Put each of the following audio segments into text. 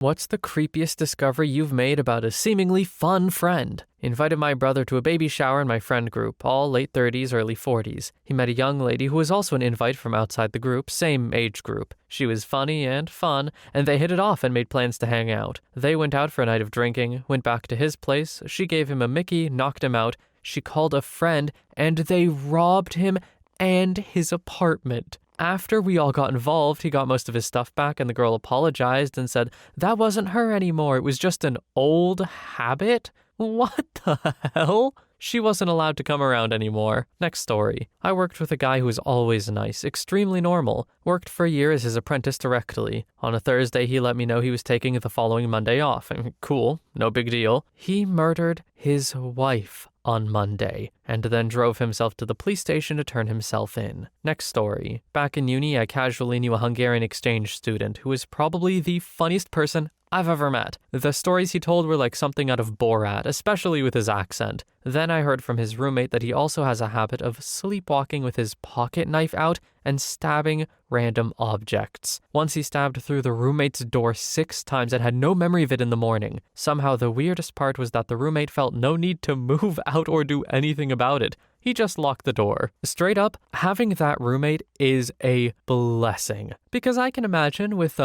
What's the creepiest discovery you've made about a seemingly fun friend? Invited my brother to a baby shower in my friend group, all late 30s, early 40s. He met a young lady who was also an invite from outside the group, same age group. She was funny and fun, and they hit it off and made plans to hang out. They went out for a night of drinking, went back to his place, she gave him a Mickey, knocked him out, she called a friend, and they robbed him and his apartment. After we all got involved, he got most of his stuff back and the girl apologized and said that wasn't her anymore, it was just an old habit? What the hell? She wasn't allowed to come around anymore. Next story. I worked with a guy who was always nice, extremely normal. Worked for a year as his apprentice directly. On a Thursday, he let me know he was taking the following Monday off. Cool, no big deal. He murdered his wife on Monday, and then drove himself to the police station to turn himself in. Next story. Back in uni, I casually knew a Hungarian exchange student who was probably the funniest person I've ever met. The stories he told were like something out of Borat, especially with his accent. Then I heard from his roommate that he also has a habit of sleepwalking with his pocket knife out and stabbing random objects. Once he stabbed through the roommate's door 6 times and had no memory of it in the morning. Somehow the weirdest part was that the roommate felt no need to move out or do anything about it. He just locked the door. Straight up, having that roommate is a blessing. Because I can imagine with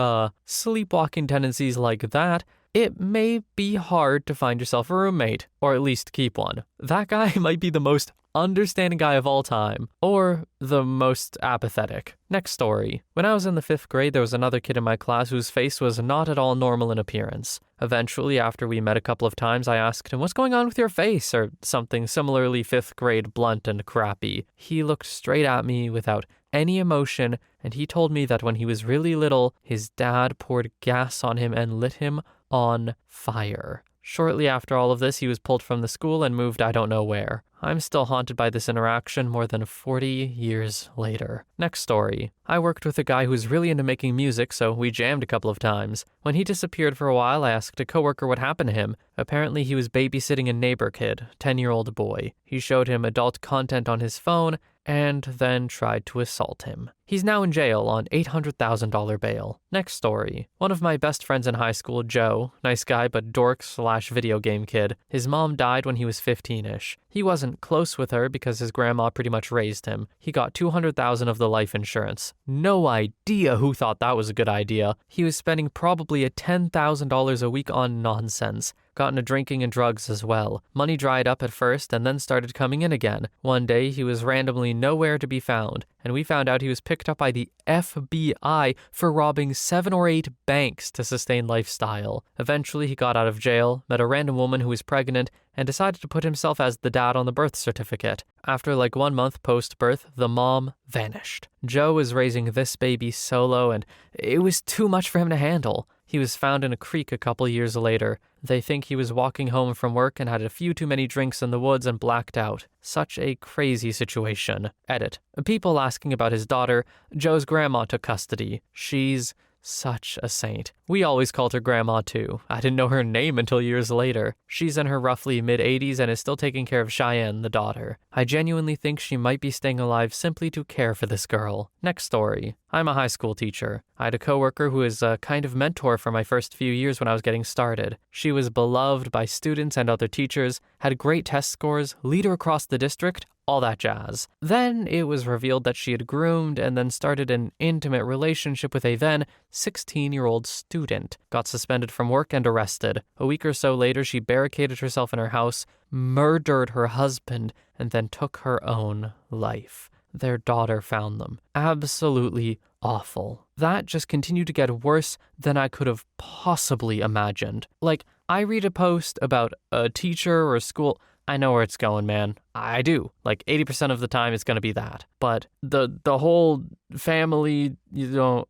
sleepwalking tendencies like that, it may be hard to find yourself a roommate, or at least keep one. That guy might be the most understanding guy of all time, or the most apathetic. Next story. When I was in the 5th grade, there was another kid in my class whose face was not at all normal in appearance. Eventually, after we met a couple of times, I asked him, "What's going on with your face?" or something similarly 5th grade blunt and crappy. He looked straight at me without any emotion, and he told me that when he was really little, his dad poured gas on him and lit him on fire. Shortly after all of this, he was pulled from the school and moved I don't know where. I'm still haunted by this interaction more than 40 years later. Next story. I worked with a guy who was really into making music, so we jammed a couple of times. When he disappeared for a while, I asked a coworker what happened to him. Apparently, he was babysitting a neighbor kid, 10-year-old boy. He showed him adult content on his phone and then tried to assault him. He's now in jail on $800,000 bail. Next story. One of my best friends in high school, Joe, nice guy but dork/video game kid, his mom died when he was 15-ish. He wasn't close with her because his grandma pretty much raised him. He got $200,000 of the life insurance. No idea who thought that was a good idea. He was spending probably $10,000 a week on nonsense. Got into drinking and drugs as well. Money dried up at first and then started coming in again. One day he was randomly nowhere to be found, and we found out he was picked up by the FBI for robbing 7 or 8 banks to sustain lifestyle. Eventually he got out of jail, met a random woman who was pregnant, and decided to put himself as the dad on the birth certificate. After like 1 month post-birth, the mom vanished. Joe was raising this baby solo, and it was too much for him to handle. He was found in a creek a couple years later. They think he was walking home from work and had a few too many drinks in the woods and blacked out. Such a crazy situation. Edit. People asking about his daughter. Joe's grandma took custody. She's such a saint. We always called her grandma too. I didn't know her name until years later. She's in her roughly mid-80s and is still taking care of Cheyenne, the daughter. I genuinely think she might be staying alive simply to care for this girl. Next story. I'm a high school teacher. I had a coworker who is a kind of mentor for my first few years when I was getting started. She was beloved by students and other teachers, had great test scores, leader across the district, all that jazz. Then it was revealed that she had groomed and then started an intimate relationship with a then 16-year-old student, got suspended from work and arrested. A week or so later, she barricaded herself in her house, murdered her husband, and then took her own life. Their daughter found them. Absolutely awful. That just continued to get worse than I could have possibly imagined. Like, I read a post about a teacher or a school, I know where it's going, man. I do. Like 80% of the time it's going to be that. But the whole family,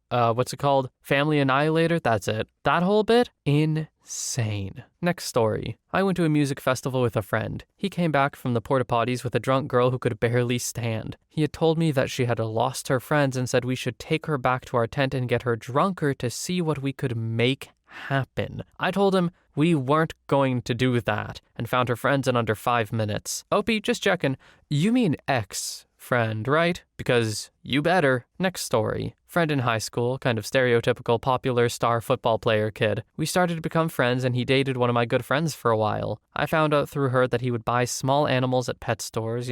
what's it called? Family annihilator, that's it. That whole bit, insane. Next story. I went to a music festival with a friend. He came back from the porta potties with a drunk girl who could barely stand. He had told me that she had lost her friends and said we should take her back to our tent and get her drunker to see what we could make happen. I told him we weren't going to do that and found her friends in under 5 minutes. Opie, just checking. You mean X Friend, right? Because you better. Next story. Friend in high school, kind of stereotypical popular star football player kid. We started to become friends and he dated one of my good friends for a while. I found out through her that he would buy small animals at pet stores,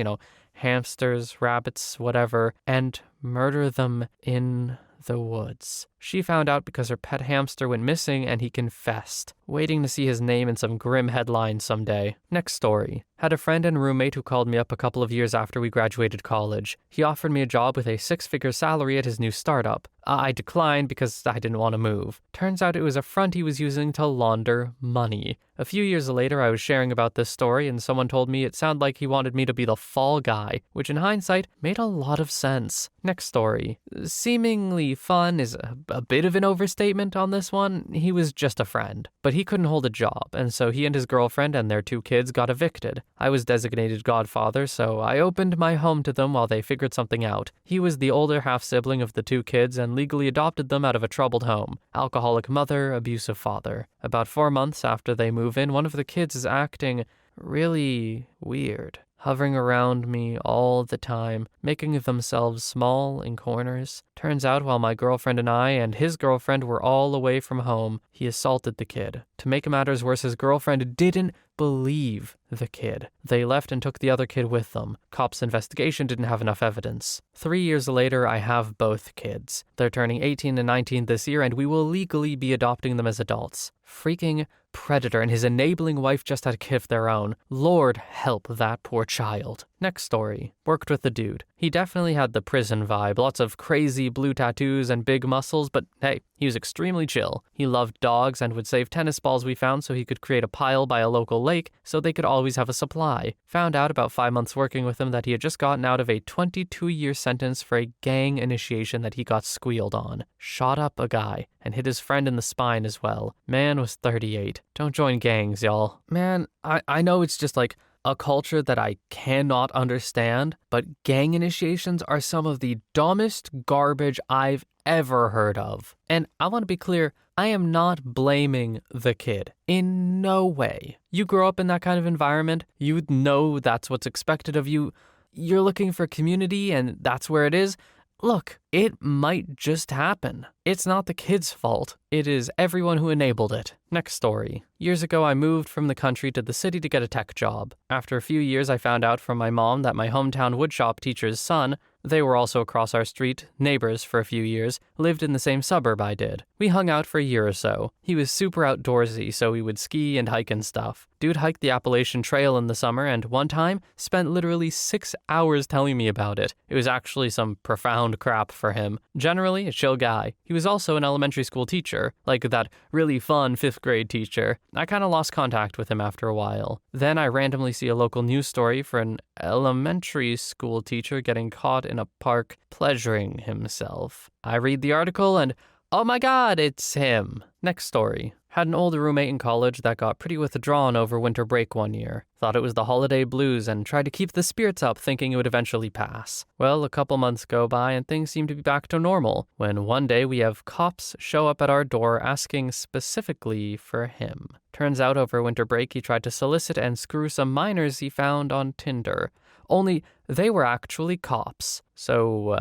hamsters, rabbits, whatever, and murder them in the woods. She found out because her pet hamster went missing and he confessed, waiting to see his name in some grim headline someday. Next story. Had a friend and roommate who called me up a couple of years after we graduated college. He offered me a job with a 6-figure salary at his new startup. I declined because I didn't want to move. Turns out it was a front he was using to launder money. A few years later, I was sharing about this story and someone told me it sounded like he wanted me to be the fall guy, which in hindsight made a lot of sense. Next story. Seemingly fun is a bit of an overstatement on this one. He was just a friend, but he couldn't hold a job, and so he and his girlfriend and their 2 kids got evicted. I was designated godfather, so I opened my home to them while they figured something out. He was the older half-sibling of the 2 kids and legally adopted them out of a troubled home. Alcoholic mother, abusive father. About 4 months after they move in, one of the kids is acting really weird, hovering around me all the time, making themselves small in corners. Turns out while my girlfriend and I and his girlfriend were all away from home, he assaulted the kid. To make matters worse, his girlfriend didn't believe the kid. They left and took the other kid with them. Cops' investigation didn't have enough evidence. 3 years later, I have both kids. They're turning 18 and 19 this year, and we will legally be adopting them as adults. Freaking Predator and his enabling wife just had a kid of their own. Lord help that poor child. Next story. Worked with the dude. He definitely had the prison vibe, lots of crazy blue tattoos and big muscles, but hey, he was extremely chill. He loved dogs and would save tennis balls we found so he could create a pile by a local lake so they could always have a supply. Found out about 5 months working with him that he had just gotten out of a 22-year sentence for a gang initiation that he got squealed on. Shot up a guy and hit his friend in the spine as well. Man was 38. Don't join gangs, y'all. Man, I know it's just like a culture that I cannot understand, but gang initiations are some of the dumbest garbage I've ever heard of. And I want to be clear, I am not blaming the kid. In no way. You grow up in that kind of environment, you know that's what's expected of you. You're looking for community and that's where it is. Look, it might just happen. It's not the kid's fault. It is everyone who enabled it. Next story. Years ago, I moved from the country to the city to get a tech job. After a few years, I found out from my mom that my hometown woodshop teacher's son, they were also across our street, neighbors for a few years, lived in the same suburb I did. We hung out for a year or so. He was super outdoorsy, so we would ski and hike and stuff. Dude hiked the Appalachian Trail in the summer and one time spent literally 6 hours telling me about it. It was actually some profound crap for him. Generally, a chill guy. He was also an elementary school teacher, like that really fun 5th grade teacher. I kind of lost contact with him after a while. Then I randomly see a local news story for an elementary school teacher getting caught in a park pleasuring himself. I read the article and, oh my god, it's him. Next story. Had an older roommate in college that got pretty withdrawn over winter break one year. Thought it was the holiday blues and tried to keep the spirits up thinking it would eventually pass. Well, a couple months go by and things seem to be back to normal when one day we have cops show up at our door asking specifically for him. Turns out over winter break he tried to solicit and screw some minors he found on Tinder. Only they were actually cops. So,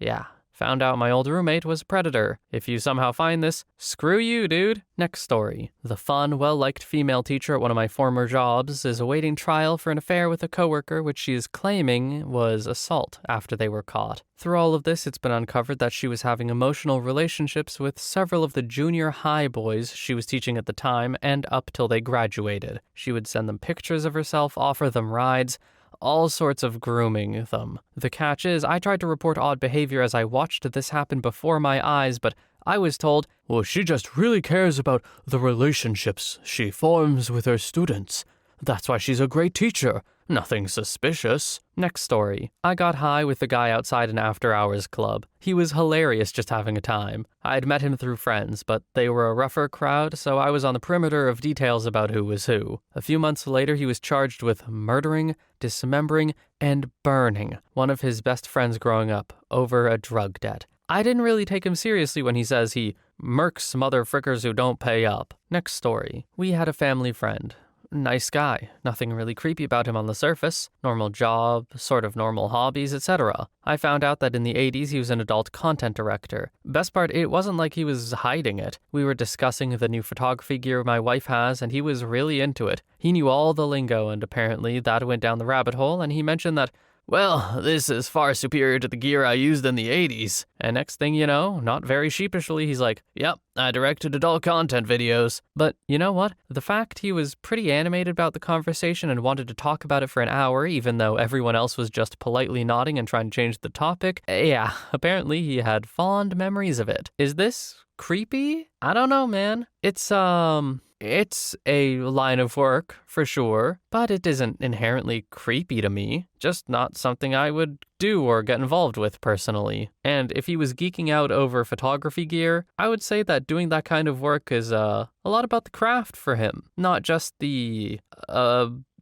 yeah. Found out my old roommate was a predator. If you somehow find this, screw you, dude. Next story. The fun, well-liked female teacher at one of my former jobs is awaiting trial for an affair with a coworker which she is claiming was assault after they were caught. Through all of this, it's been uncovered that she was having emotional relationships with several of the junior high boys she was teaching at the time and up till they graduated. She would send them pictures of herself, offer them rides, all sorts of grooming them. The catch is, I tried to report odd behavior as I watched this happen before my eyes, but I was told, well, she just really cares about the relationships she forms with her students. That's why she's a great teacher. Nothing suspicious. Next story. I got high with the guy outside an after-hours club. He was hilarious just having a time. I'd met him through friends, but they were a rougher crowd, so I was on the perimeter of details about who was who. A few months later, he was charged with murdering, dismembering, and burning one of his best friends growing up over a drug debt. I didn't really take him seriously when he says he murks mother frickers who don't pay up. Next story. We had a family friend. nice guy. Nothing really creepy about him on the surface. Normal job, sort of normal hobbies, etc. I found out that in the 80s he was an adult content director. Best part, it wasn't like he was hiding it. We were discussing the new photography gear my wife has, and he was really into it. He knew all the lingo, and apparently that went down the rabbit hole, and he mentioned that, well, this is far superior to the gear I used in the 80s. And next thing you know, not very sheepishly, he's like, yep, I directed adult content videos. But you know what? The fact he was pretty animated about the conversation and wanted to talk about it for an hour, even though everyone else was just politely nodding and trying to change the topic, yeah, apparently he had fond memories of it. Is this creepy? I don't know, man. It's a line of work, for sure, but it isn't inherently creepy to me. Just not something I would do or get involved with personally. And if he was geeking out over photography gear, I would say that doing that kind of work is a lot about the craft for him, not just the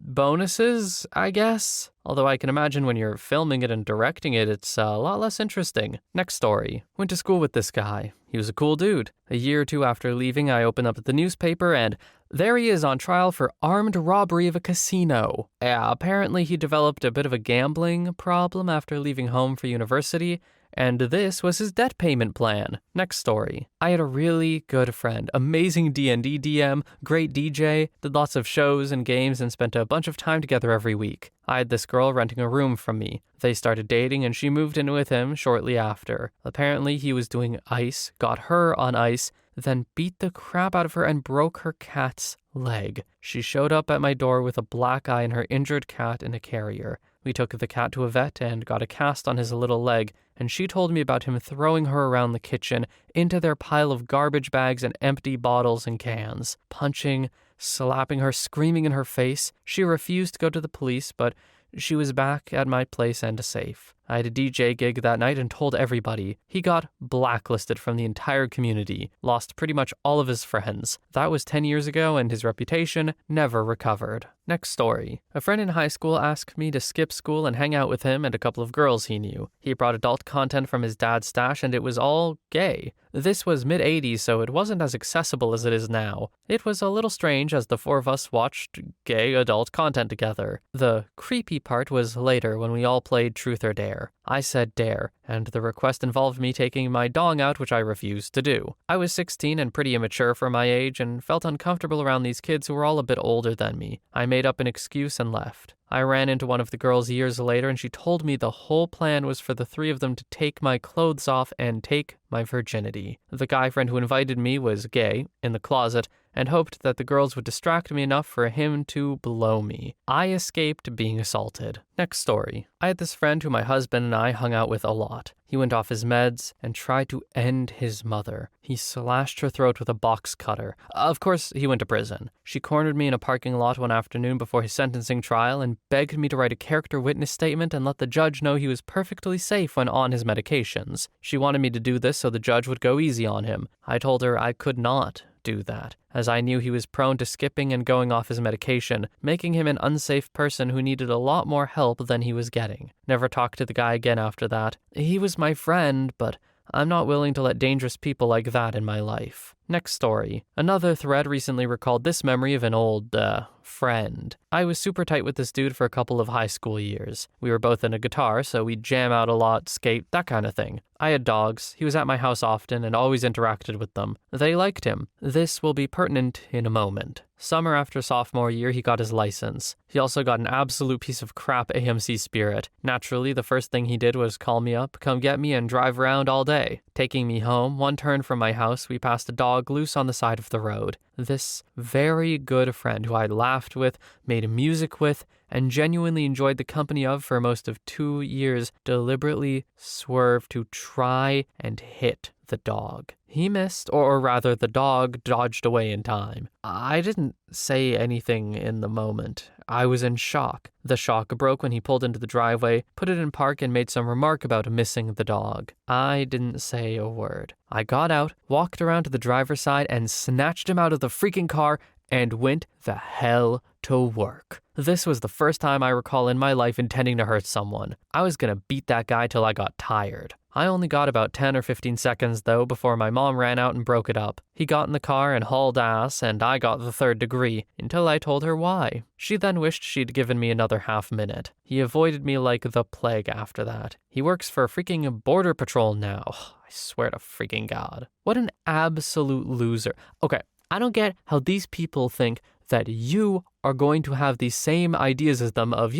bonuses, I guess. Although I can imagine when you're filming it and directing it, it's a lot less interesting. Next story. Went to school with this guy. He was a cool dude. A year or two after leaving, I opened up the newspaper and there he is on trial for armed robbery of a casino. Yeah, apparently he developed a bit of a gambling problem after leaving home for university, and this was his debt payment plan. Next story. I had a really good friend, amazing D&D DM, great DJ, did lots of shows and games and spent a bunch of time together every week. I had this girl renting a room from me. They started dating and she moved in with him shortly after. Apparently he was doing ice, got her on ice, then beat the crap out of her and broke her cat's leg. She showed up at my door with a black eye and her injured cat in a carrier. We took the cat to a vet and got a cast on his little leg, and she told me about him throwing her around the kitchen into their pile of garbage bags and empty bottles and cans, punching, slapping her, screaming in her face. She refused to go to the police, but she was back at my place and safe. I had a DJ gig that night and told everybody. He got blacklisted from the entire community, lost pretty much all of his friends. That was 10 years ago and his reputation never recovered. Next story. A friend in high school asked me to skip school and hang out with him and a couple of girls he knew. He brought adult content from his dad's stash and it was all gay. This was mid-80s, so it wasn't as accessible as it is now. It was a little strange as the four of us watched gay adult content together. The creepy part was later when we all played Truth or Dare. I said dare, and the request involved me taking my dong out, which I refused to do. I was 16 and pretty immature for my age and felt uncomfortable around these kids who were all a bit older than me. I made up an excuse and left. I ran into one of the girls years later and she told me the whole plan was for the three of them to take my clothes off and take my virginity. The guy friend who invited me was gay, in the closet, and hoped that the girls would distract me enough for him to blow me. I escaped being assaulted. Next story. I had this friend who my husband and I hung out with a lot. He went off his meds and tried to end his mother. He slashed her throat with a box cutter. Of course, he went to prison. She cornered me in a parking lot one afternoon before his sentencing trial and begged me to write a character witness statement and let the judge know he was perfectly safe when on his medications. She wanted me to do this so the judge would go easy on him. I told her I could not do that, as I knew he was prone to skipping and going off his medication, making him an unsafe person who needed a lot more help than he was getting. Never talked to the guy again after that. He was my friend, but I'm not willing to let dangerous people like that in my life. Next story. Another thread recently recalled this memory of an old, friend. I was super tight with this dude for a couple of high school years. We were both in a guitar, so we'd jam out a lot, skate, that kind of thing. I had dogs. He was at my house often and always interacted with them. They liked him. This will be pertinent in a moment. Summer after sophomore year, he got his license. He also got an absolute piece of crap AMC Spirit. Naturally, the first thing he did was call me up, come get me, and drive around all day. Taking me home, one turn from my house, we passed a dog loose on the side of the road. This very good friend who I laughed with, made music with, and genuinely enjoyed the company of for most of 2 years, deliberately swerved to try and hit the dog. He missed, or rather the dog dodged away in time. I didn't say anything in the moment. I was in shock. The shock broke when he pulled into the driveway, put it in park, and made some remark about missing the dog. I didn't say a word. I got out, walked around to the driver's side, and snatched him out of the freaking car and went the hell to work. This was the first time I recall in my life intending to hurt someone. I was gonna beat that guy till I got tired. I only got about 10 or 15 seconds though before my mom ran out and broke it up. He got in the car and hauled ass, and I got the 3rd degree until I told her why. She then wished she'd given me another half minute. He avoided me like the plague after that. He works for freaking Border Patrol now. I swear to freaking God. What an absolute loser. Okay, I don't get how these people think that you are going to have the same ideas as them of,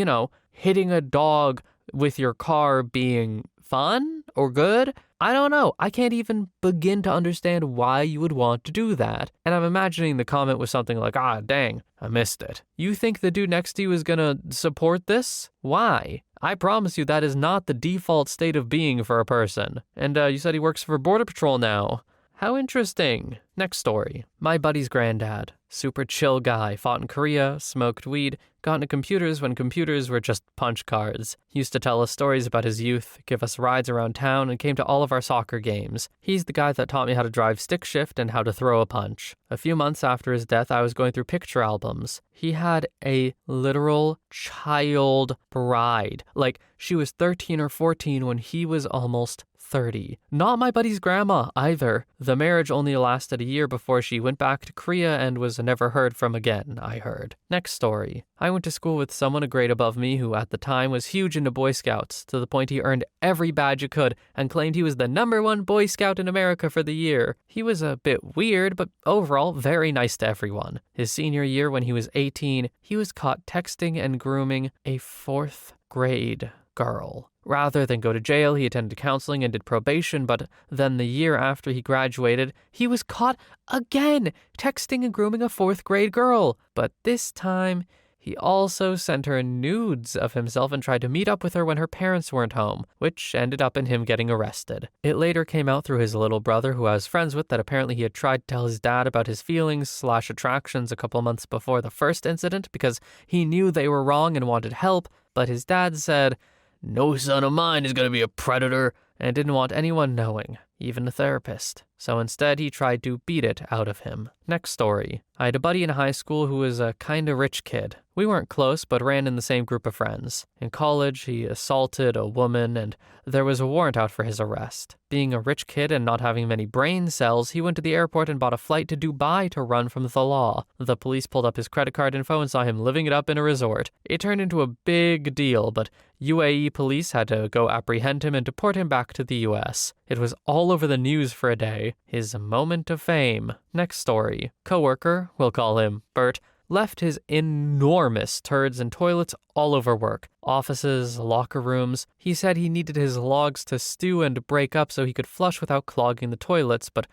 hitting a dog with your car being fun or good. I don't know. I can't even begin to understand why you would want to do that. And I'm imagining the comment was something like, dang, I missed it. You think the dude next to you is gonna support this? Why? I promise you that is not the default state of being for a person. And you said he works for Border Patrol now. How interesting. Next story. My buddy's granddad. Super chill guy. Fought in Korea, smoked weed, got into computers when computers were just punch cards. He used to tell us stories about his youth, give us rides around town, and came to all of our soccer games. He's the guy that taught me how to drive stick shift and how to throw a punch. A few months after his death, I was going through picture albums. He had a literal child bride. Like, she was 13 or 14 when he was almost 30. Not my buddy's grandma either. The marriage only lasted a year before she went back to Korea and was never heard from again, I heard. Next story. I went to school with someone a grade above me who at the time was huge into Boy Scouts, to the point he earned every badge he could and claimed he was the #1 Boy Scout in America for the year. He was a bit weird, but overall very nice to everyone. His senior year when he was 18, he was caught texting and grooming a 4th grade girl. Rather than go to jail, he attended counseling and did probation, but then the year after he graduated, he was caught again texting and grooming a 4th grade girl. But this time, he also sent her nudes of himself and tried to meet up with her when her parents weren't home, which ended up in him getting arrested. It later came out through his little brother, who I was friends with, that apparently he had tried to tell his dad about his feelings/attractions a couple months before the first incident because he knew they were wrong and wanted help, but his dad said, "No son of mine is going to be a predator," and didn't want anyone knowing, even a therapist. So instead, he tried to beat it out of him. Next story. I had a buddy in high school who was a kinda rich kid. We weren't close, but ran in the same group of friends. In college, he assaulted a woman, and there was a warrant out for his arrest. Being a rich kid and not having many brain cells, he went to the airport and bought a flight to Dubai to run from the law. The police pulled up his credit card info and saw him living it up in a resort. It turned into a big deal, but UAE police had to go apprehend him and deport him back to the US. It was all over the news for a day. His moment of fame. Next story. Coworker, we'll call him Bert, left his enormous turds and toilets all over work. Offices, locker rooms. He said he needed his logs to stew and break up so he could flush without clogging the toilets, but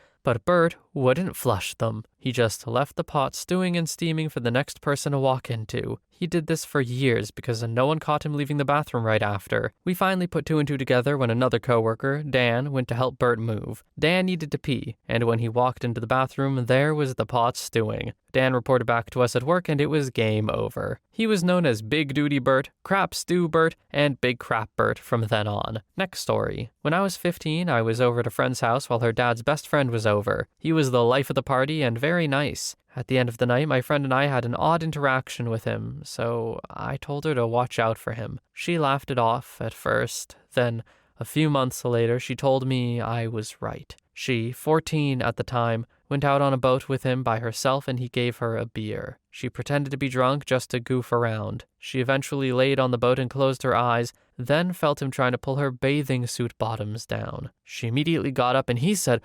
Bert wouldn't flush them. He just left the pot stewing and steaming for the next person to walk into. He did this for years because no one caught him leaving the bathroom right after. We finally put 2 and 2 together when another coworker, Dan, went to help Bert move. Dan needed to pee, and when he walked into the bathroom, there was the pot stewing. Dan reported back to us at work, and it was game over. He was known as Big Duty Bert, Crap Stew Bert, and Big Crap Bert from then on. Next story. When I was 15, I was over at a friend's house while her dad's best friend was over. He was the life of the party and very nice. At the end of the night, my friend and I had an odd interaction with him, so I told her to watch out for him. She laughed it off at first, then a few months later, she told me I was right. She, 14 at the time, went out on a boat with him by herself and he gave her a beer. She pretended to be drunk just to goof around. She eventually laid on the boat and closed her eyes, then felt him trying to pull her bathing suit bottoms down. She immediately got up and he said,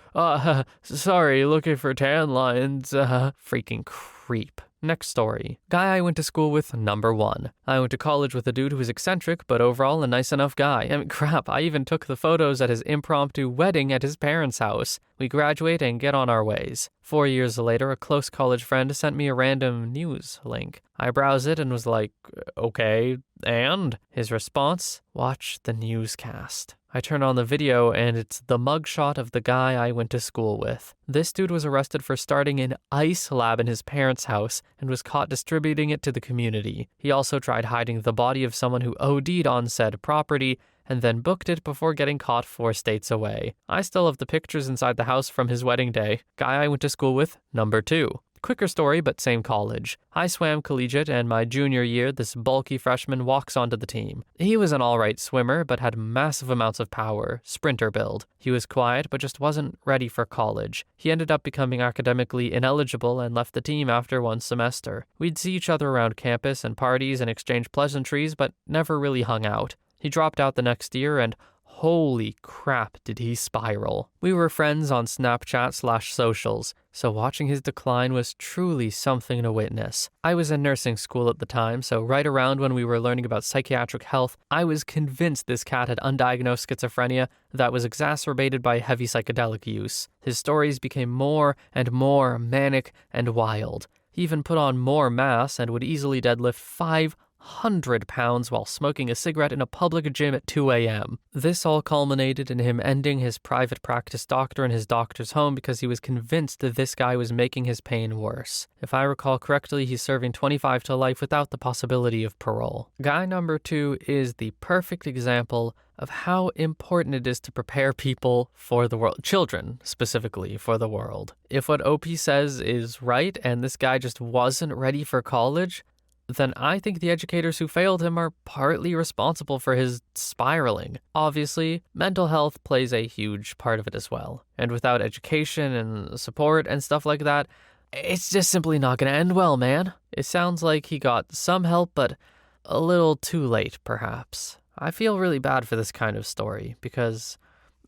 sorry, looking for tan lines, freaking creep. Next story. Guy I went to school with, number 1. I went to college with a dude who was eccentric, but overall a nice enough guy. I mean, crap, I even took the photos at his impromptu wedding at his parents' house. We graduate and get on our ways. 4 years later, a close college friend sent me a random news link. I browsed it and was like, okay, and? His response, watch the newscast. I turn on the video and it's the mugshot of the guy I went to school with. This dude was arrested for starting an ice lab in his parents' house and was caught distributing it to the community. He also tried hiding the body of someone who OD'd on said property and then booked it before getting caught 4 states away. I still have the pictures inside the house from his wedding day. Guy I went to school with, number 2. Quicker story, but same college. I swam collegiate, and my junior year, this bulky freshman walks onto the team. He was an alright swimmer, but had massive amounts of power, sprinter build. He was quiet, but just wasn't ready for college. He ended up becoming academically ineligible and left the team after one semester. We'd see each other around campus and parties and exchange pleasantries, but never really hung out. He dropped out the next year, and holy crap did he spiral. We were friends on Snapchat/socials, so watching his decline was truly something to witness. I was in nursing school at the time, so right around when we were learning about psychiatric health, I was convinced this cat had undiagnosed schizophrenia that was exacerbated by heavy psychedelic use. His stories became more and more manic and wild. He even put on more mass and would easily deadlift 500 pounds while smoking a cigarette in a public gym at 2 a.m. This all culminated in him ending his private practice doctor in his doctor's home because he was convinced that this guy was making his pain worse. If I recall correctly, he's serving 25 to life without the possibility of parole. Guy number 2 is the perfect example of how important it is to prepare people for the world, children specifically for the world. If what OP says is right and this guy just wasn't ready for college, then I think the educators who failed him are partly responsible for his spiraling. Obviously, mental health plays a huge part of it as well. And without education and support and stuff like that, it's just simply not going to end well, man. It sounds like he got some help, but a little too late, perhaps. I feel really bad for this kind of story because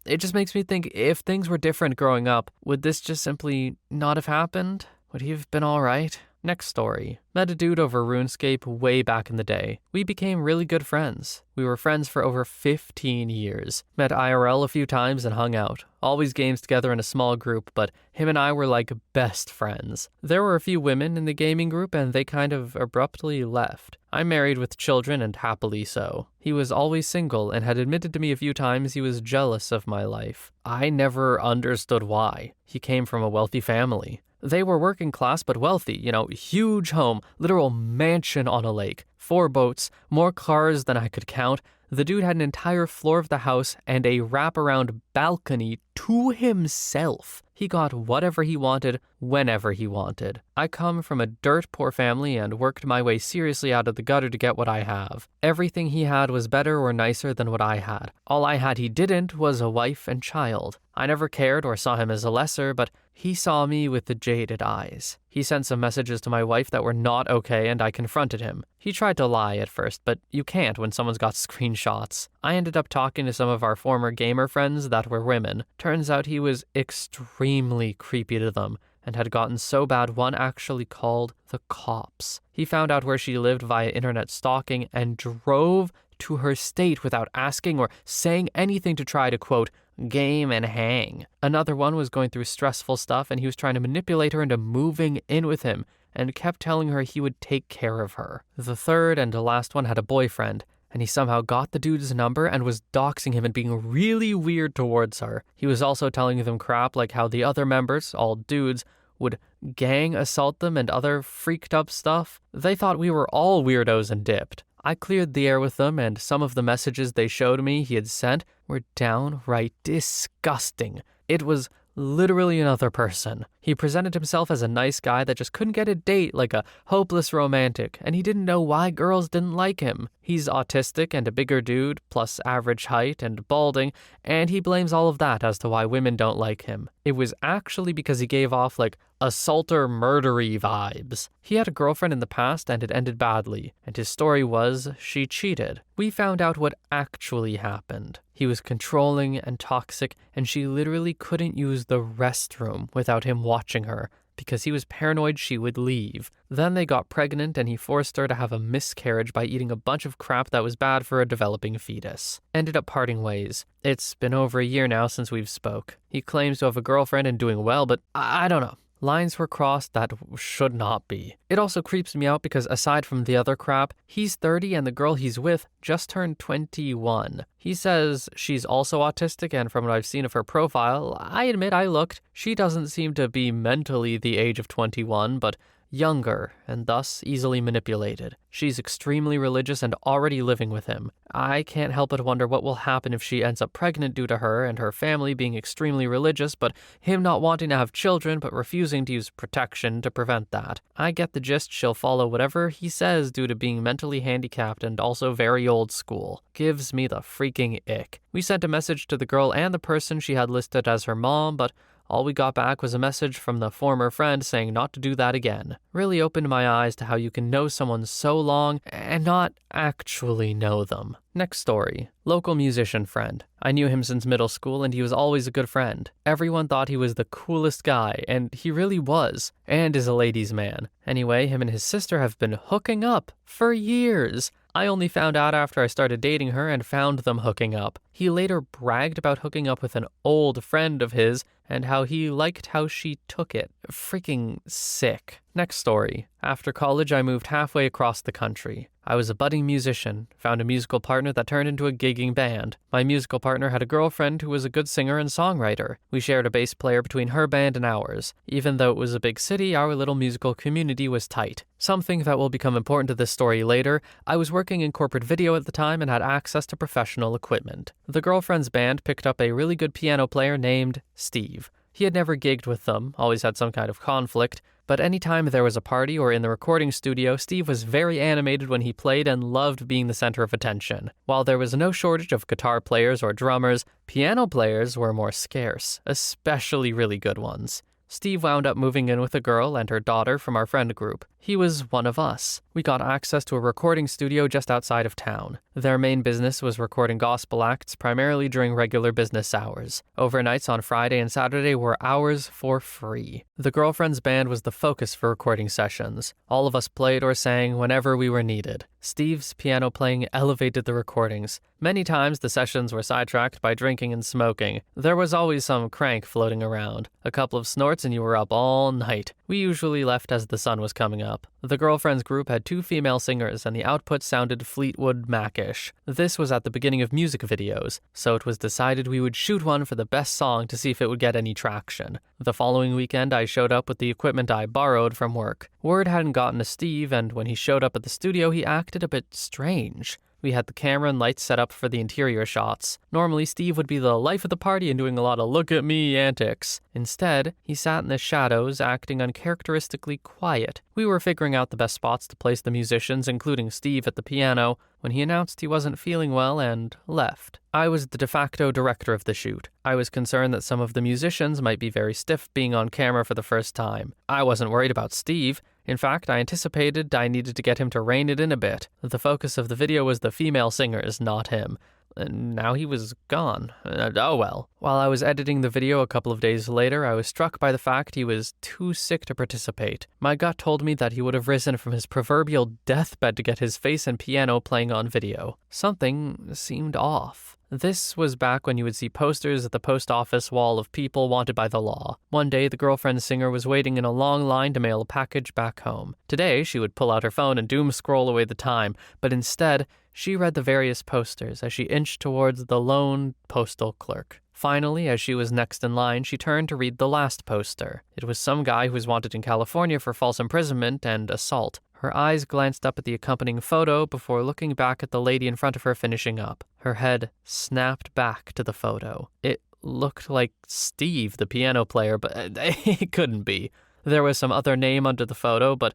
it just makes me think if things were different growing up, would this just simply not have happened? Would he have been all right? Next story. Met a dude over RuneScape way back in the day. We became really good friends. We were friends for over 15 years. Met IRL a few times and hung out. Always games together in a small group, but him and I were like best friends. There were a few women in the gaming group and they kind of abruptly left. I'm married with children and happily so. He was always single and had admitted to me a few times he was jealous of my life. I never understood why. He came from a wealthy family. They were working class but wealthy, huge home, literal mansion on a lake, 4 boats, more cars than I could count. The dude had an entire floor of the house and a wraparound balcony to himself. He got whatever he wanted, whenever he wanted. I come from a dirt poor family and worked my way seriously out of the gutter to get what I have. Everything he had was better or nicer than what I had. All I had he didn't was a wife and child. I never cared or saw him as a lesser, but he saw me with the jaded eyes. He sent some messages to my wife that were not okay and I confronted him. He tried to lie at first, but you can't when someone's got screenshots. I ended up talking to some of our former gamer friends that were women. Turns out he was extremely creepy to them and had gotten so bad one actually called the cops. He found out where she lived via internet stalking and drove to her state without asking or saying anything to try to, quote, game and hang. Another one was going through stressful stuff and he was trying to manipulate her into moving in with him and kept telling her he would take care of her. The third and last one had a boyfriend and he somehow got the dude's number and was doxing him and being really weird towards her. He was also telling them crap like how the other members, all dudes, would gang assault them and other freaked up stuff. They thought we were all weirdos and dipped. I cleared the air with them, and some of the messages they showed me he had sent were downright disgusting. It was literally another person. He presented himself as a nice guy that just couldn't get a date, like a hopeless romantic, and he didn't know why girls didn't like him. He's autistic and a bigger dude, plus average height and balding, and he blames all of that as to why women don't like him. It was actually because he gave off like assaulter murdery vibes. He had a girlfriend in the past and it ended badly, and his story was she cheated. We found out what actually happened. He was controlling and toxic, and she literally couldn't use the restroom without him watching her because he was paranoid she would leave. Then they got pregnant and he forced her to have a miscarriage by eating a bunch of crap that was bad for a developing fetus. Ended up parting ways. It's been over a year now since we've spoke. He claims to have a girlfriend and doing well, but I don't know. Lines were crossed that should not be. It also creeps me out because aside from the other crap, he's 30 and the girl he's with just turned 21. He says she's also autistic, and from what I've seen of her profile, I admit I looked. She doesn't seem to be mentally the age of 21, but younger, and thus easily manipulated. She's extremely religious and already living with him. I can't help but wonder what will happen if she ends up pregnant due to her and her family being extremely religious, but him not wanting to have children but refusing to use protection to prevent that. I get the gist she'll follow whatever he says due to being mentally handicapped and also very old school. Gives me the freaking ick. We sent a message to the girl and the person she had listed as her mom, but all we got back was a message from the former friend saying not to do that again. Really opened my eyes to how you can know someone so long and not actually know them. Next story. Local musician friend. I knew him since middle school and he was always a good friend. Everyone thought he was the coolest guy, and he really was, and is a ladies' man. Anyway, him and his sister have been hooking up for years. I only found out after I started dating her and found them hooking up. He later bragged about hooking up with an old friend of his and how he liked how she took it. Freaking sick. Next story. After college, I moved halfway across the country. I was a budding musician, found a musical partner that turned into a gigging band. My musical partner had a girlfriend who was a good singer and songwriter. We shared a bass player between her band and ours. Even though it was a big city, our little musical community was tight. Something that will become important to this story later, I was working in corporate video at the time and had access to professional equipment. The girlfriend's band picked up a really good piano player named Steve. He had never gigged with them, always had some kind of conflict, but anytime there was a party or in the recording studio, Steve was very animated when he played and loved being the center of attention. While there was no shortage of guitar players or drummers, piano players were more scarce, especially really good ones. Steve wound up moving in with a girl and her daughter from our friend group. He was one of us. We got access to a recording studio just outside of town. Their main business was recording gospel acts primarily during regular business hours. Overnights on Friday and Saturday were ours for free. The girlfriend's band was the focus for recording sessions. All of us played or sang whenever we were needed. Steve's piano playing elevated the recordings. Many times the sessions were sidetracked by drinking and smoking. There was always some crank floating around. A couple of snorts and you were up all night. We usually left as the sun was coming up. The girlfriend's group had 2 female singers and the output sounded Fleetwood Mac-ish. This was at the beginning of music videos, so it was decided we would shoot one for the best song to see if it would get any traction. The following weekend I showed up with the equipment I borrowed from work. Word hadn't gotten to Steve, and when he showed up at the studio he acted a bit strange. We had the camera and lights set up for the interior shots. Normally, Steve would be the life of the party and doing a lot of look-at-me antics. Instead, he sat in the shadows, acting uncharacteristically quiet. We were figuring out the best spots to place the musicians, including Steve at the piano, when he announced he wasn't feeling well and left. I was the de facto director of the shoot. I was concerned that some of the musicians might be very stiff being on camera for the first time. I wasn't worried about Steve. In fact, I anticipated I needed to get him to rein it in a bit. The focus of the video was the female singers, not him. And now he was gone. Oh well. While I was editing the video a couple of days later, I was struck by the fact he was too sick to participate. My gut told me that he would have risen from his proverbial deathbed to get his face and piano playing on video. Something seemed off. This was back when you would see posters at the post office wall of people wanted by the law. One day, the girlfriend's singer was waiting in a long line to mail a package back home. Today, she would pull out her phone and doom scroll away the time, but instead, she read the various posters as she inched towards the lone postal clerk. Finally, as she was next in line, she turned to read the last poster. It was some guy who was wanted in California for false imprisonment and assault. Her eyes glanced up at the accompanying photo before looking back at the lady in front of her finishing up. Her head snapped back to the photo. It looked like Steve, the piano player, but it couldn't be. There was some other name under the photo, but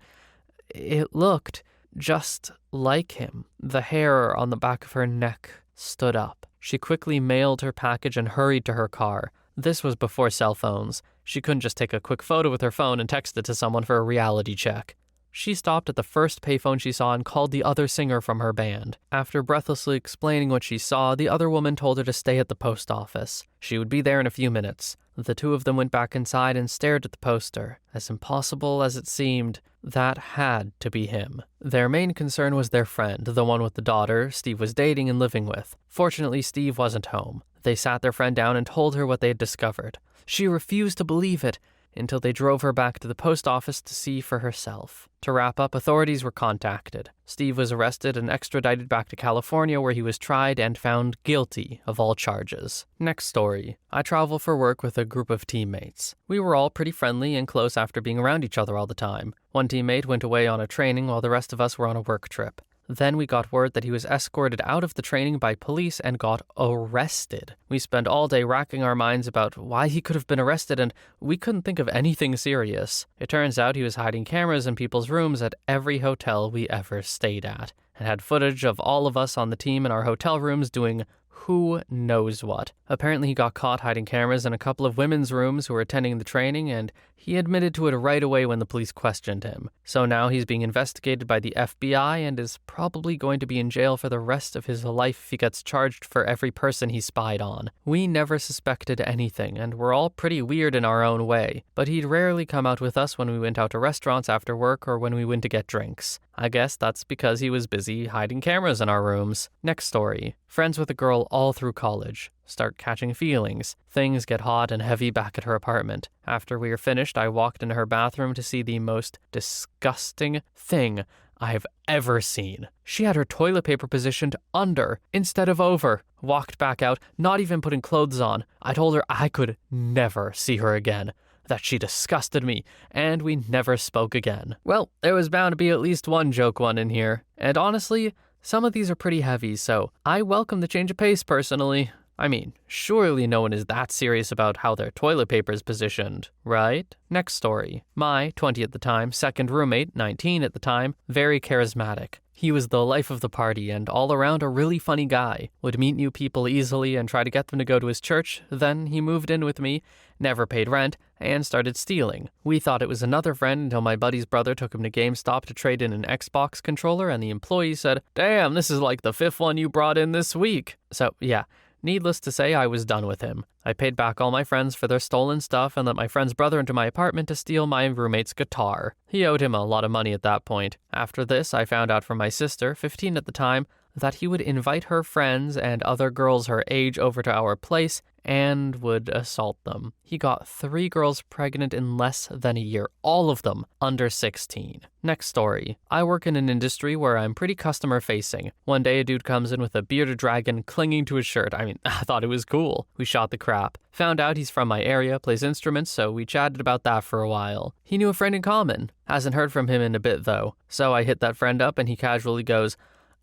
it looked just like him. The hair on the back of her neck stood up. She quickly mailed her package and hurried to her car. This was before cell phones. She couldn't just take a quick photo with her phone and text it to someone for a reality check. She stopped at the first payphone she saw and called the other singer from her band. After breathlessly explaining what she saw, the other woman told her to stay at the post office. She would be there in a few minutes. The two of them went back inside and stared at the poster. As impossible as it seemed, that had to be him. Their main concern was their friend, the one with the daughter Steve was dating and living with. Fortunately, Steve wasn't home. They sat their friend down and told her what they had discovered. She refused to believe it. until they drove her back to the post office to see for herself. To wrap up, authorities were contacted. Steve was arrested and extradited back to California, where he was tried and found guilty of all charges. Next story. I travel for work with a group of teammates. We were all pretty friendly and close after being around each other all the time. One teammate went away on a training while the rest of us were on a work trip. Then we got word that he was escorted out of the training by police and got arrested. We spent all day racking our minds about why he could have been arrested, and we couldn't think of anything serious. It turns out he was hiding cameras in people's rooms at every hotel we ever stayed at, and had footage of all of us on the team in our hotel rooms doing who knows what. Apparently he got caught hiding cameras in a couple of women's rooms who were attending the training, and he admitted to it right away when the police questioned him. So now he's being investigated by the FBI and is probably going to be in jail for the rest of his life if he gets charged for every person he spied on. We never suspected anything, and we're all pretty weird in our own way, but he'd rarely come out with us when we went out to restaurants after work or when we went to get drinks. I guess that's because he was busy hiding cameras in our rooms. Next story. Friends with a girl all through college. Start catching feelings. Things get hot and heavy back at her apartment. After we were finished, I walked into her bathroom to see the most disgusting thing I've ever seen. She had her toilet paper positioned under instead of over. Walked back out, not even putting clothes on. I told her I could never see her again, that she disgusted me, and we never spoke again. Well, there was bound to be at least one joke one in here, and honestly, some of these are pretty heavy, so I welcome the change of pace personally. I mean, surely no one is that serious about how their toilet paper is positioned, right? Next story. My, 20 at the time, second roommate, 19 at the time, very charismatic. He was the life of the party and all around a really funny guy. Would meet new people easily and try to get them to go to his church. Then he moved in with me, never paid rent, and started stealing. We thought it was another friend until my buddy's brother took him to GameStop to trade in an Xbox controller, and the employee said, "Damn, this is like the fifth one you brought in this week." So, yeah. Needless to say, I was done with him. I paid back all my friends for their stolen stuff and let my friend's brother into my apartment to steal my roommate's guitar. He owed him a lot of money at that point. After this, I found out from my sister, 15 at the time, that he would invite her friends and other girls her age over to our place and would assault them. He got 3 girls pregnant in less than a year, all of them under 16. Next story. I work in an industry where I'm pretty customer facing. One day a dude comes in with a bearded dragon clinging to his shirt. I thought it was cool. We shot the crap. Found out he's from my area, plays instruments, so we chatted about that for a while. He knew a friend in common. Hasn't heard from him in a bit though. So I hit that friend up and he casually goes,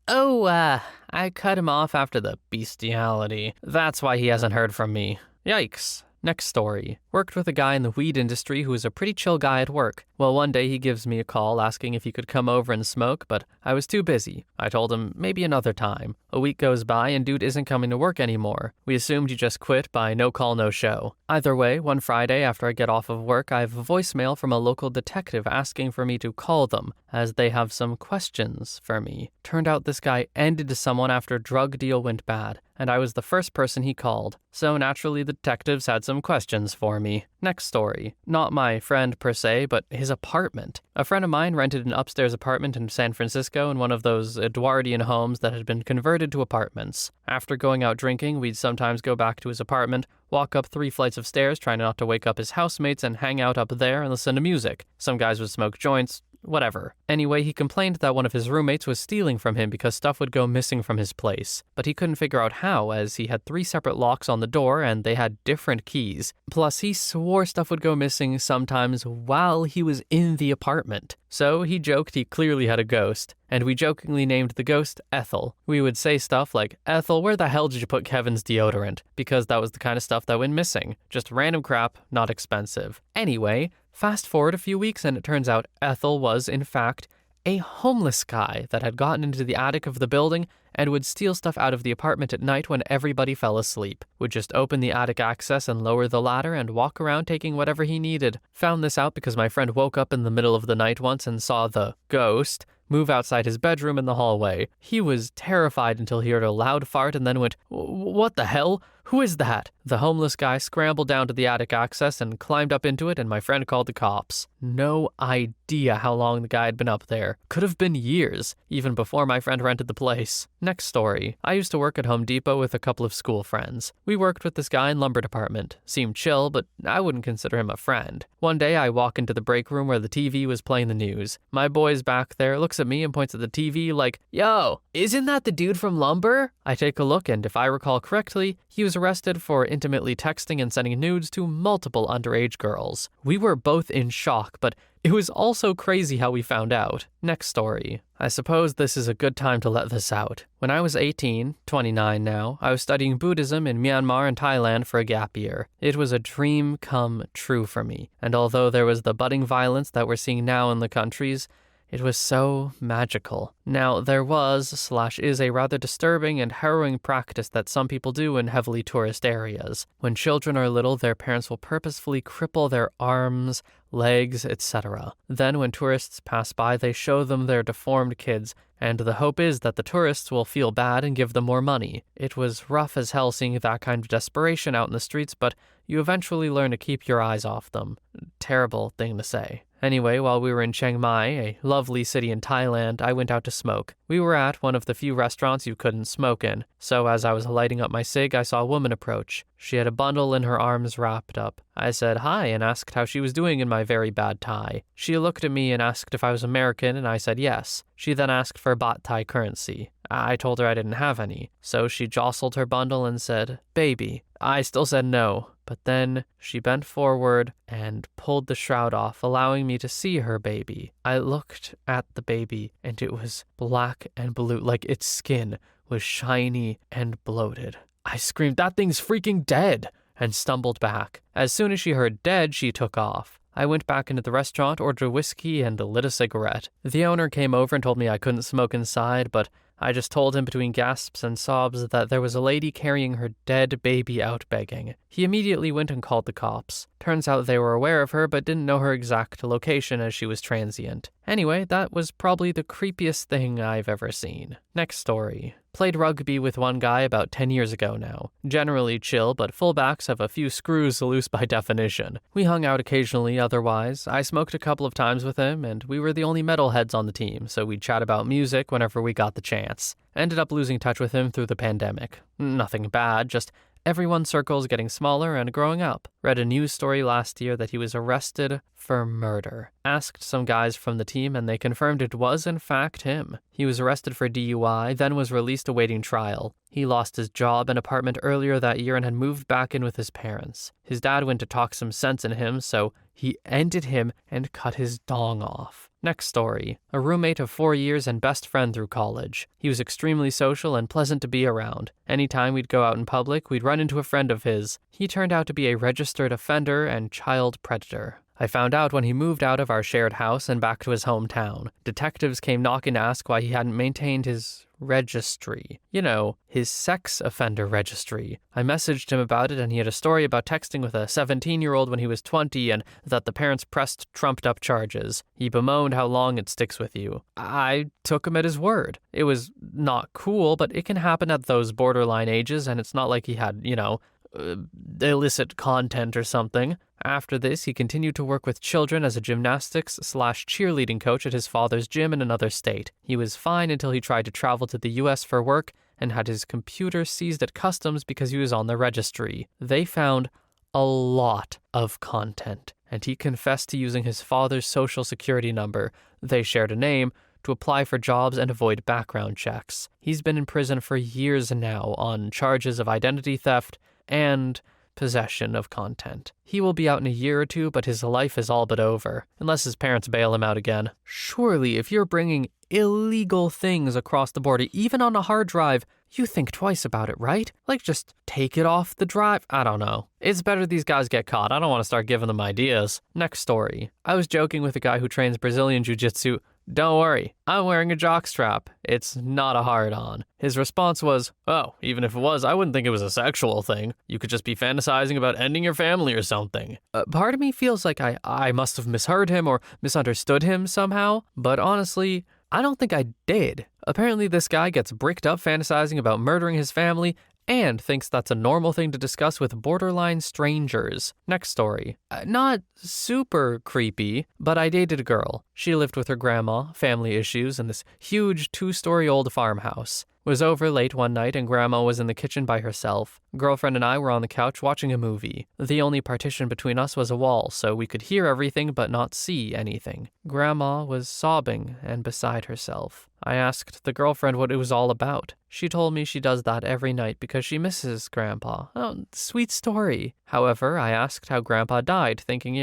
I cut him off after the bestiality. That's why he hasn't heard from me. Yikes. Next story. Worked with a guy in the weed industry who was a pretty chill guy at work. Well, one day he gives me a call asking if he could come over and smoke, but I was too busy. I told him maybe another time. A week goes by and dude isn't coming to work anymore. We assumed he just quit by no call, no show. Either way, one Friday after I get off of work, I have a voicemail from a local detective asking for me to call them, as they have some questions for me. Turned out this guy ended to someone after a drug deal went bad, and I was the first person he called. So naturally the detectives had some questions for me. Next story. Not my friend per se, but his apartment. A friend of mine rented an upstairs apartment in San Francisco in one of those Edwardian homes that had been converted to apartments. After going out drinking, we'd sometimes go back to his apartment, walk up 3 flights of stairs, trying not to wake up his housemates, and hang out up there and listen to music. Some guys would smoke joints, whatever. Anyway, he complained that one of his roommates was stealing from him because stuff would go missing from his place. But he couldn't figure out how, as he had 3 separate locks on the door and they had different keys. Plus, he swore stuff would go missing sometimes while he was in the apartment. So he joked he clearly had a ghost, and we jokingly named the ghost Ethel. We would say stuff like, "Ethel, where the hell did you put Kevin's deodorant?" Because that was the kind of stuff that went missing. Just random crap, not expensive. Anyway, fast forward a few weeks and it turns out Ethel was, in fact, a homeless guy that had gotten into the attic of the building and would steal stuff out of the apartment at night when everybody fell asleep. Would just open the attic access and lower the ladder and walk around taking whatever he needed. Found this out because my friend woke up in the middle of the night once and saw the ghost move outside his bedroom in the hallway. He was terrified until he heard a loud fart and then went, "What the hell? Who is that?" The homeless guy scrambled down to the attic access and climbed up into it, and my friend called the cops. No idea idea how long the guy had been up there. Could have been years, even before my friend rented the place. Next story. I used to work at Home Depot with a couple of school friends. We worked with this guy in lumber department. Seemed chill, but I wouldn't consider him a friend. One day I walk into the break room where the TV was playing the news. My boy's back there, looks at me and points at the TV like, "Yo, isn't that the dude from lumber?" I take a look, and if I recall correctly, he was arrested for intimately texting and sending nudes to multiple underage girls. We were both in shock, but it was also crazy how we found out. Next story. I suppose this is a good time to let this out. When I was 18, 29 now, I was studying Buddhism in Myanmar and Thailand for a gap year. It was a dream come true for me, and although there was the budding violence that we're seeing now in the countries, it was so magical. Now, there was/is a rather disturbing and harrowing practice that some people do in heavily tourist areas. When children are little, their parents will purposefully cripple their arms, legs, etc. Then when tourists pass by, they show them their deformed kids, and the hope is that the tourists will feel bad and give them more money. It was rough as hell seeing that kind of desperation out in the streets, but you eventually learn to keep your eyes off them. Terrible thing to say. Anyway, while we were in Chiang Mai, a lovely city in Thailand, I went out to smoke. We were at one of the few restaurants you couldn't smoke in, so as I was lighting up my cig, I saw a woman approach. She had a bundle in her arms wrapped up. I said hi and asked how she was doing in my very bad Thai. She looked at me and asked if I was American, and I said yes. She then asked for baht Thai currency. I told her I didn't have any, so she jostled her bundle and said, "Baby." I still said no, but then she bent forward and pulled the shroud off, allowing me to see her baby. I looked at the baby, and it was black and blue, like its skin was shiny and bloated. I screamed, "That thing's freaking dead!" and stumbled back. As soon as she heard dead, she took off. I went back into the restaurant, ordered whiskey, and lit a cigarette. The owner came over and told me I couldn't smoke inside, but I just told him between gasps and sobs that there was a lady carrying her dead baby out begging. He immediately went and called the cops. Turns out they were aware of her but didn't know her exact location as she was transient. Anyway, that was probably the creepiest thing I've ever seen. Next story. Played rugby with one guy about 10 years ago now. Generally chill, but fullbacks have a few screws loose by definition. We hung out occasionally otherwise. I smoked a couple of times with him, and we were the only metalheads on the team, so we'd chat about music whenever we got the chance. Ended up losing touch with him through the pandemic. Nothing bad, just everyone's circles getting smaller and growing up. Read a news story last year that he was arrested for murder. Asked some guys from the team and they confirmed it was in fact him. He was arrested for DUI, then was released awaiting trial. He lost his job and apartment earlier that year and had moved back in with his parents. His dad went to talk some sense in him, so he ended him and cut his dong off. Next story. A roommate of 4 years and best friend through college. He was extremely social and pleasant to be around. Anytime we'd go out in public, we'd run into a friend of his. He turned out to be a registered offender and child predator. I found out when he moved out of our shared house and back to his hometown. Detectives came knocking to ask why he hadn't maintained his registry. You know, his sex offender registry. I messaged him about it and he had a story about texting with a 17-year-old when he was 20 and that the parents pressed trumped-up charges. He bemoaned how long it sticks with you. I took him at his word. It was not cool, but it can happen at those borderline ages, and it's not like he had, illicit content or something. After this, he continued to work with children as a gymnastics/cheerleading coach at his father's gym in another state. He was fine until he tried to travel to the US for work and had his computer seized at customs because he was on the registry. They found a lot of content, and he confessed to using his father's social security number. They shared a name to apply for jobs and avoid background checks. He's been in prison for years now on charges of identity theft and possession of content. He will be out in a year or two, but his life is all but over, unless his parents bail him out again. Surely, if you're bringing illegal things across the border, even on a hard drive, you think twice about it, right? Like, just take it off the drive. I don't know. It's better these guys get caught. I don't want to start giving them ideas. Next story. I was joking with a guy who trains Brazilian Jiu-Jitsu. Don't worry, I'm wearing a jockstrap. It's not a hard-on. His response was, "Oh, even if it was, I wouldn't think it was a sexual thing. You could just be fantasizing about ending your family or something." Part of me feels like I must have misheard him or misunderstood him somehow, but honestly, I don't think I did. Apparently this guy gets bricked up fantasizing about murdering his family and thinks that's a normal thing to discuss with borderline strangers. Next story. Not super creepy, but I dated a girl. She lived with her grandma, family issues, in this huge 2-story old farmhouse. It was over late one night and Grandma was in the kitchen by herself. Girlfriend and I were on the couch watching a movie. The only partition between us was a wall, so we could hear everything but not see anything. Grandma was sobbing and beside herself. I asked the girlfriend what it was all about. She told me she does that every night because she misses Grandpa. Oh, sweet story. However, I asked how Grandpa died, thinking,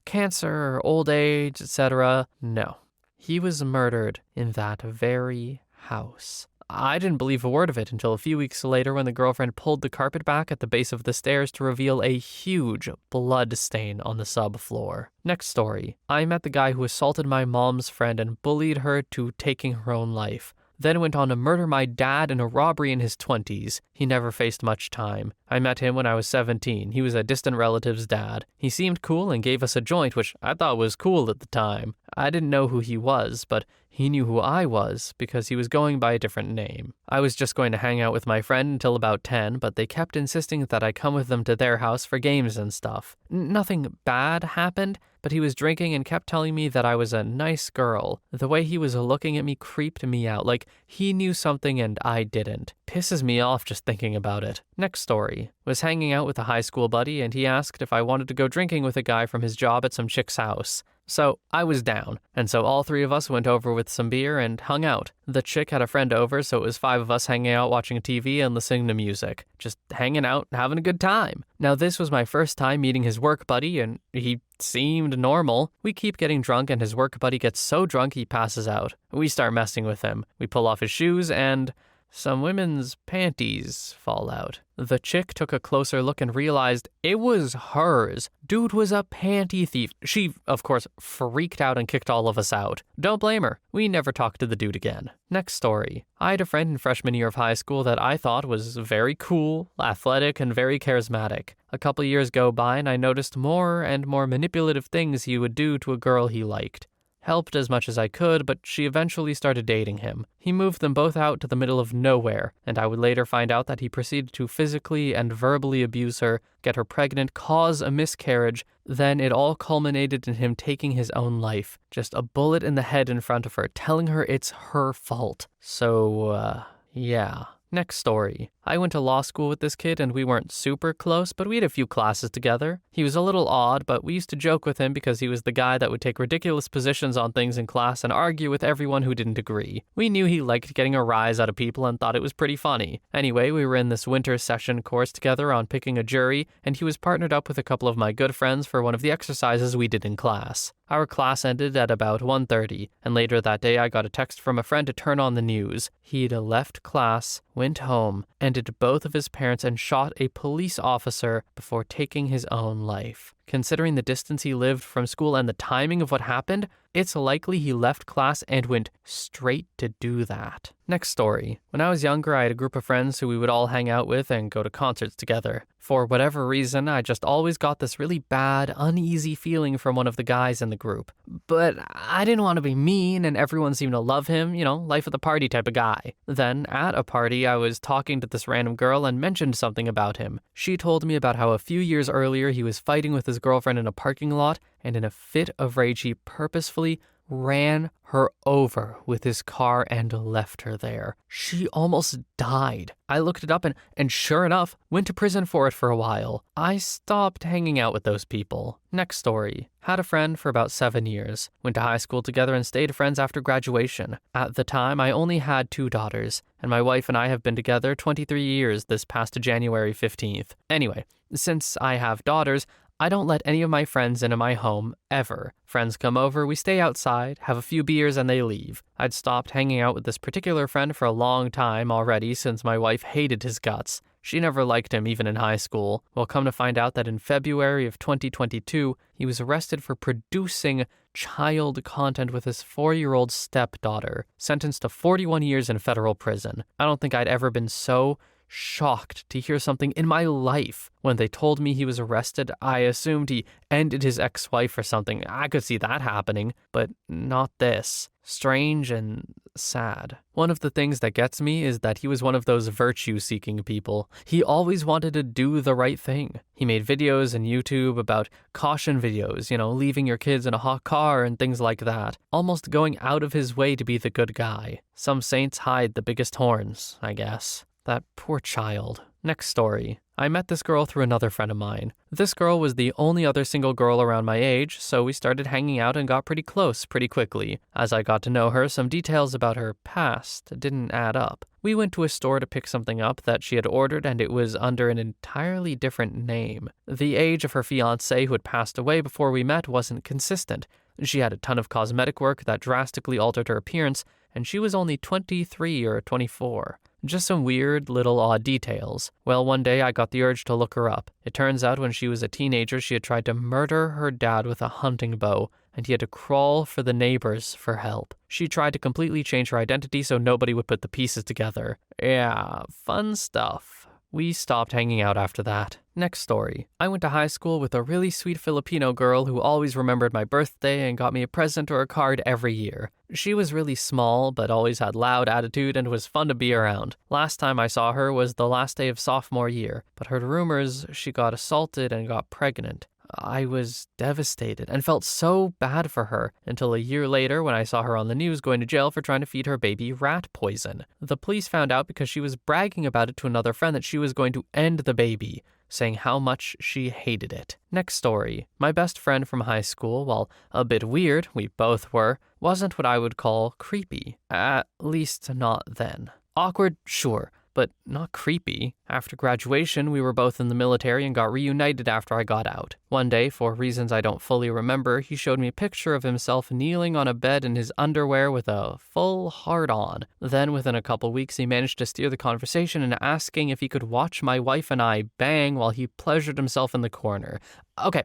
cancer, old age, etc. No. He was murdered in that very house. I didn't believe a word of it until a few weeks later when the girlfriend pulled the carpet back at the base of the stairs to reveal a huge blood stain on the subfloor. Next story. I met the guy who assaulted my mom's friend and bullied her to taking her own life. Then went on to murder my dad in a robbery in his 20s. He never faced much time. I met him when I was 17. He was a distant relative's dad. He seemed cool and gave us a joint, which I thought was cool at the time. I didn't know who he was, but he knew who I was because he was going by a different name. I was just going to hang out with my friend until about 10, but they kept insisting that I come with them to their house for games and stuff. Nothing bad happened, but he was drinking and kept telling me that I was a nice girl. The way he was looking at me creeped me out, like he knew something and I didn't. Pisses me off just thinking about it. Next story. Was hanging out with a high school buddy and he asked if I wanted to go drinking with a guy from his job at some chick's house. So I was down, and so all 3 of us went over with some beer and hung out. The chick had a friend over, so it was 5 of us hanging out watching TV and listening to music. Just hanging out, having a good time. Now this was my first time meeting his work buddy, and he seemed normal. We keep getting drunk, and his work buddy gets so drunk he passes out. We start messing with him. We pull off his shoes, and some women's panties fall out. The chick took a closer look and realized it was hers. Dude was a panty thief. She, of course, freaked out and kicked all of us out. Don't blame her. We never talked to the dude again. Next story. I had a friend in freshman year of high school that I thought was very cool, athletic, and very charismatic. A couple years go by and I noticed more and more manipulative things he would do to a girl he liked. Helped as much as I could, but she eventually started dating him. He moved them both out to the middle of nowhere, and I would later find out that he proceeded to physically and verbally abuse her, get her pregnant, cause a miscarriage. Then it all culminated in him taking his own life. Just a bullet in the head in front of her, telling her it's her fault. So, yeah. Next story. I went to law school with this kid and we weren't super close, but we had a few classes together. He was a little odd, but we used to joke with him because he was the guy that would take ridiculous positions on things in class and argue with everyone who didn't agree. We knew he liked getting a rise out of people and thought it was pretty funny. Anyway, we were in this winter session course together on picking a jury, and he was partnered up with a couple of my good friends for one of the exercises we did in class. Our class ended at about 1:30, and later that day I got a text from a friend to turn on the news. He'd left class, went home, ended both of his parents, and shot a police officer before taking his own life. Considering the distance he lived from school and the timing of what happened, it's likely he left class and went straight to do that. Next story. When I was younger, I had a group of friends who we would all hang out with and go to concerts together. For whatever reason, I just always got this really bad, uneasy feeling from one of the guys in the group. But I didn't want to be mean, and everyone seemed to love him, life of the party type of guy. Then, at a party, I was talking to this random girl and mentioned something about him. She told me about how a few years earlier he was fighting with his girlfriend in a parking lot, and in a fit of rage he purposefully ran her over with his car and left her there. She almost died. I looked it up and sure enough, went to prison for it for a while. I stopped hanging out with those people. Next story. Had a friend for about 7 years. Went to high school together and stayed friends after graduation. At the time, I only had 2 daughters, and my wife and I have been together 23 years this past January 15th. Anyway, since I have daughters, I don't let any of my friends into my home, ever. Friends come over, we stay outside, have a few beers, and they leave. I'd stopped hanging out with this particular friend for a long time already since my wife hated his guts. She never liked him even in high school. Well, come to find out that in February of 2022, he was arrested for producing child content with his 4-year-old stepdaughter, sentenced to 41 years in federal prison. I don't think I'd ever been so shocked to hear something in my life. When they told me he was arrested, I assumed he ended his ex-wife or something. I could see that happening, but not this. Strange and sad. One of the things that gets me is that he was one of those virtue-seeking people. He always wanted to do the right thing. He made videos on YouTube about caution videos, leaving your kids in a hot car and things like that, almost going out of his way to be the good guy. Some saints hide the biggest horns, I guess. That poor child. Next story. I met this girl through another friend of mine. This girl was the only other single girl around my age, so we started hanging out and got pretty close pretty quickly. As I got to know her, some details about her past didn't add up. We went to a store to pick something up that she had ordered, and it was under an entirely different name. The age of her fiancé, who had passed away before we met, wasn't consistent. She had a ton of cosmetic work that drastically altered her appearance, and she was only 23 or 24. Just some weird, little odd details. Well, one day I got the urge to look her up. It turns out when she was a teenager, she had tried to murder her dad with a hunting bow, and he had to crawl for the neighbors for help. She tried to completely change her identity so nobody would put the pieces together. Yeah, fun stuff. We stopped hanging out after that. Next story. I went to high school with a really sweet Filipino girl who always remembered my birthday and got me a present or a card every year. She was really small, but always had loud attitude and was fun to be around. Last time I saw her was the last day of sophomore year, but heard rumors she got assaulted and got pregnant. I was devastated and felt so bad for her until a year later when I saw her on the news going to jail for trying to feed her baby rat poison. The police found out because she was bragging about it to another friend that she was going to end the baby, saying how much she hated it. Next story. My best friend from high school, while a bit weird, we both were, wasn't what I would call creepy. At least not then. Awkward, sure, but not creepy. After graduation, we were both in the military and got reunited after I got out. One day, for reasons I don't fully remember, he showed me a picture of himself kneeling on a bed in his underwear with a full hard-on. Then, within a couple weeks, he managed to steer the conversation and asking if he could watch my wife and I bang while he pleasured himself in the corner. Okay,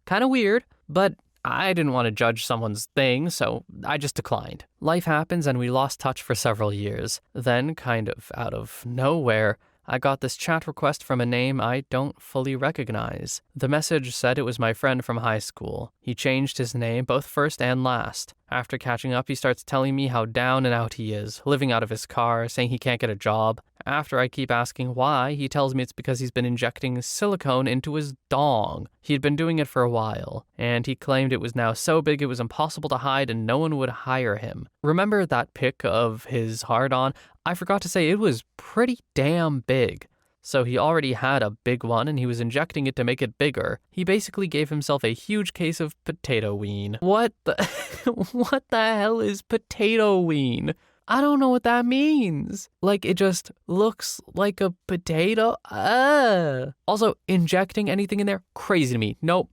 kind of weird, but I didn't want to judge someone's thing, so I just declined. Life happens and we lost touch for several years. Then, kind of out of nowhere, I got this chat request from a name I don't fully recognize. The message said it was my friend from high school. He changed his name, both first and last. After catching up, he starts telling me how down and out he is, living out of his car, saying he can't get a job. After I keep asking why, he tells me it's because he's been injecting silicone into his dong. He had been doing it for a while, and he claimed it was now so big it was impossible to hide and no one would hire him. Remember that pic of his hard-on? I forgot to say it was pretty damn big. So he already had a big one and he was injecting it to make it bigger. He basically gave himself a huge case of potato ween. What the what the hell is potato ween? I don't know what that means. Like, it just looks like a potato. Also, injecting anything in there, crazy to me. No,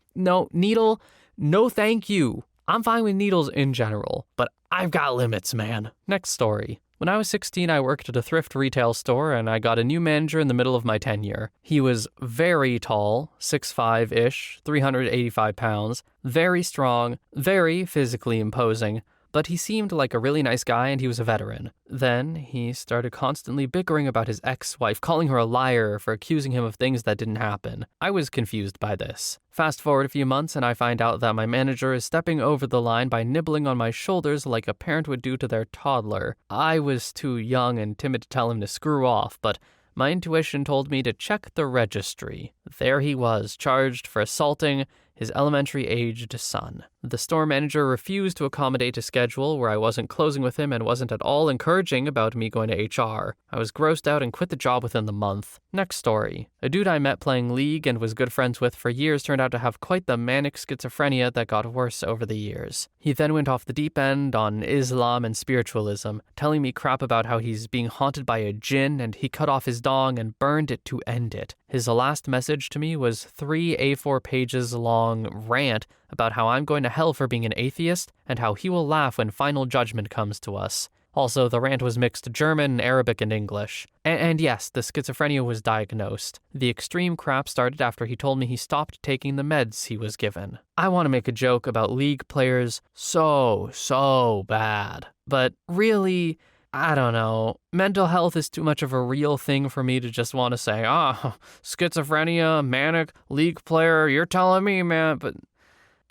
needle, no thank you. I'm fine with needles in general, but I've got limits, man. Next story. When I was 16, I worked at a thrift retail store and I got a new manager in the middle of my tenure. He was very tall, 6'5"-ish, 385 pounds, very strong, very physically imposing, but he seemed like a really nice guy and he was a veteran. Then he started constantly bickering about his ex-wife, calling her a liar for accusing him of things that didn't happen. I was confused by this. Fast forward a few months and I find out that my manager is stepping over the line by nibbling on my shoulders like a parent would do to their toddler. I was too young and timid to tell him to screw off, but my intuition told me to check the registry. There he was, charged for assaulting his elementary-aged son. The store manager refused to accommodate a schedule where I wasn't closing with him and wasn't at all encouraging about me going to HR. I was grossed out and quit the job within the month. Next story. A dude I met playing League and was good friends with for years turned out to have quite the manic schizophrenia that got worse over the years. He then went off the deep end on Islam and spiritualism, telling me crap about how he's being haunted by a jinn and he cut off his dong and burned it to end it. His last message to me was 3 A4 pages long rant about how I'm going to hell for being an atheist and how he will laugh when final judgment comes to us. Also, the rant was mixed German, Arabic, and English. And yes, the schizophrenia was diagnosed. The extreme crap started after he told me he stopped taking the meds he was given. I want to make a joke about League players so bad. But really, I don't know. Mental health is too much of a real thing for me to just want to say, schizophrenia, manic, League player, you're telling me, man. But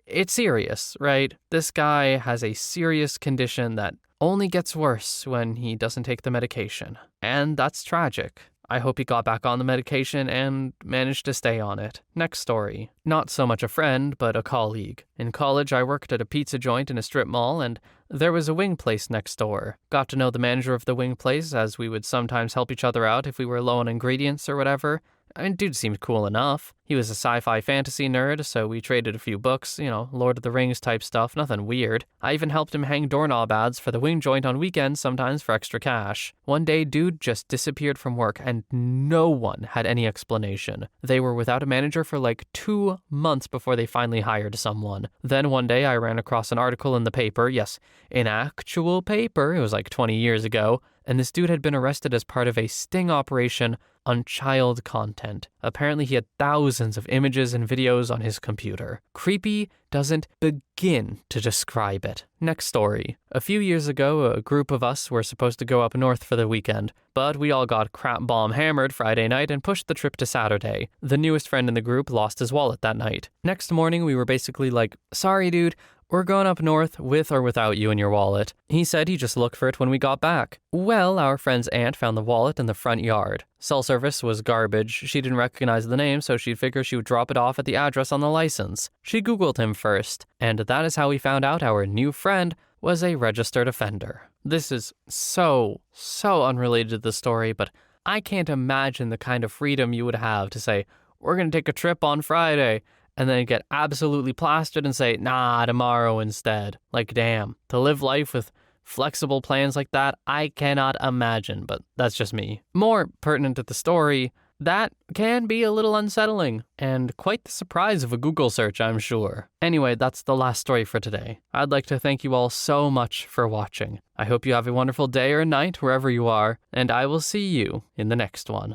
it's serious, right? This guy has a serious condition that only gets worse when he doesn't take the medication. And that's tragic. I hope he got back on the medication and managed to stay on it. Next story. Not so much a friend, but a colleague. In college, I worked at a pizza joint in a strip mall, and there was a wing place next door. Got to know the manager of the wing place, as we would sometimes help each other out if we were low on ingredients or whatever. I mean, dude seemed cool enough. He was a sci-fi fantasy nerd, so we traded a few books, Lord of the Rings type stuff, nothing weird. I even helped him hang doorknob ads for the wing joint on weekends sometimes for extra cash. One day, dude just disappeared from work and no one had any explanation. They were without a manager for like 2 months before they finally hired someone. Then one day I ran across an article in the paper, yes, an actual paper, it was like 20 years ago, and this dude had been arrested as part of a sting operation on child content. Apparently he had thousands of images and videos on his computer. Creepy doesn't begin to describe it. Next story. A few years ago, a group of us were supposed to go up north for the weekend, but we all got crap bomb hammered Friday night and pushed the trip to Saturday. The newest friend in the group lost his wallet that night. Next morning, we were basically like, sorry dude, we're going up north with or without you and your wallet. He said he just looked for it when we got back. Well, our friend's aunt found the wallet in the front yard. Cell service was garbage. She didn't recognize the name, so she'd figure she would drop it off at the address on the license. She Googled him first, and that is how we found out our new friend was a registered offender. This is so unrelated to the story, but I can't imagine the kind of freedom you would have to say, we're going to take a trip on Friday, and then get absolutely plastered and say, nah, tomorrow instead. Like, damn. To live life with flexible plans like that, I cannot imagine, but that's just me. More pertinent to the story, that can be a little unsettling, and quite the surprise of a Google search, I'm sure. Anyway, that's the last story for today. I'd like to thank you all so much for watching. I hope you have a wonderful day or night wherever you are, and I will see you in the next one.